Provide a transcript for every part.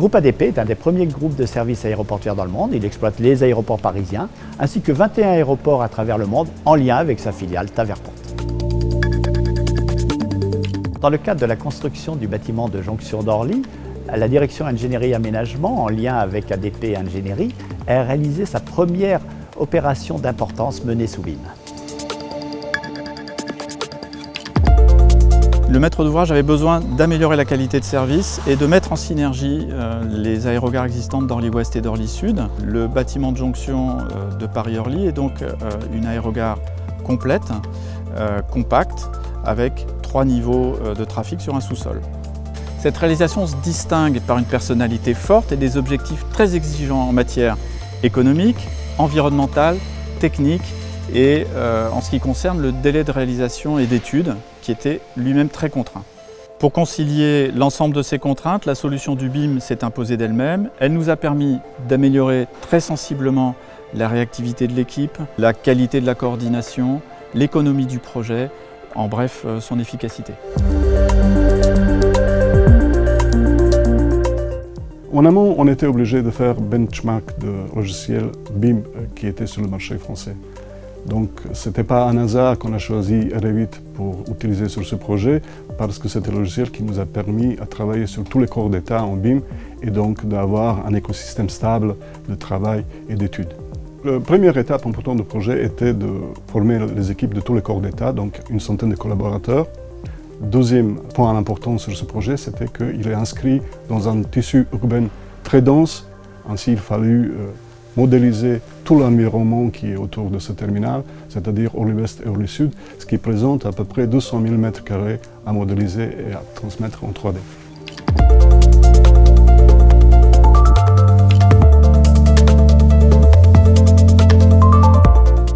Groupe ADP est un des premiers groupes de services aéroportuaires dans le monde. Il exploite les aéroports parisiens ainsi que 21 aéroports à travers le monde en lien avec sa filiale Taverpont. Dans le cadre de la construction du bâtiment de jonction d'Orly, la direction ingénierie aménagement, en lien avec ADP Ingénierie, a réalisé sa première opération d'importance menée sous BIM. Le maître d'ouvrage avait besoin d'améliorer la qualité de service et de mettre en synergie les aérogares existantes d'Orly-Ouest et d'Orly-Sud. Le bâtiment de jonction de Paris-Orly est donc une aérogare complète, compacte, avec 3 niveaux de trafic sur un sous-sol. Cette réalisation se distingue par une personnalité forte et des objectifs très exigeants en matière économique, environnementale, technique et en ce qui concerne le délai de réalisation et d'études qui était lui-même très contraint. Pour concilier l'ensemble de ces contraintes, la solution du BIM s'est imposée d'elle-même. Elle nous a permis d'améliorer très sensiblement la réactivité de l'équipe, la qualité de la coordination, l'économie du projet, en bref, son efficacité. En amont, on était obligé de faire benchmark de logiciels BIM qui étaient sur le marché français. Donc, ce n'était pas un hasard qu'on a choisi Revit pour utiliser sur ce projet, parce que c'était le logiciel qui nous a permis de travailler sur tous les corps d'état en BIM et donc d'avoir un écosystème stable de travail et d'études. La première étape importante du projet était de former les équipes de tous les corps d'état, donc une centaine de collaborateurs. Deuxième point important sur ce projet, c'était qu'il est inscrit dans un tissu urbain très dense. Ainsi, il fallut modéliser tout l'environnement qui est autour de ce terminal, c'est-à-dire Orly-Ouest et Orly-Sud, ce qui présente à peu près 200 000 m² à modéliser et à transmettre en 3D.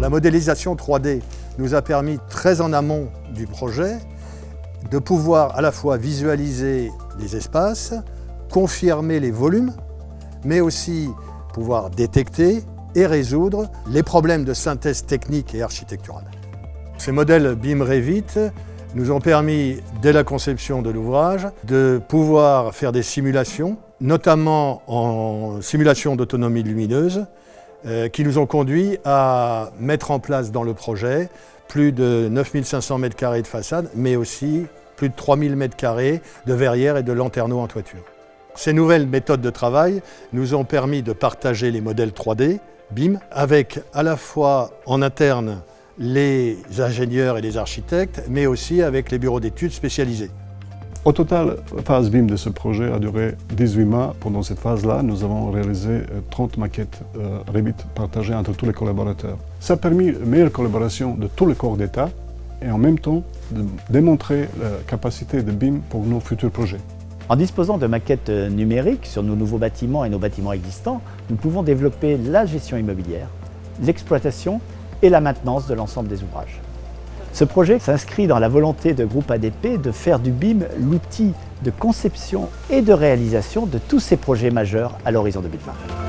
La modélisation 3D nous a permis, très en amont du projet, de pouvoir à la fois visualiser les espaces, confirmer les volumes, mais aussi pouvoir détecter et résoudre les problèmes de synthèse technique et architecturale. Ces modèles BIM Revit nous ont permis, dès la conception de l'ouvrage, de pouvoir faire des simulations, notamment en simulation d'autonomie lumineuse, qui nous ont conduit à mettre en place dans le projet plus de 9500 m² de façade, mais aussi plus de 3000 m² de verrières et de lanterneaux en toiture. Ces nouvelles méthodes de travail nous ont permis de partager les modèles 3D, BIM, avec à la fois en interne les ingénieurs et les architectes, mais aussi avec les bureaux d'études spécialisés. Au total, la phase BIM de ce projet a duré 18 mois. Pendant cette phase-là, nous avons réalisé 30 maquettes Revit partagées entre tous les collaborateurs. Ça a permis une meilleure collaboration de tous les corps d'état et en même temps de démontrer la capacité de BIM pour nos futurs projets. En disposant de maquettes numériques sur nos nouveaux bâtiments et nos bâtiments existants, nous pouvons développer la gestion immobilière, l'exploitation et la maintenance de l'ensemble des ouvrages. Ce projet s'inscrit dans la volonté de Groupe ADP de faire du BIM l'outil de conception et de réalisation de tous ces projets majeurs à l'horizon 2020.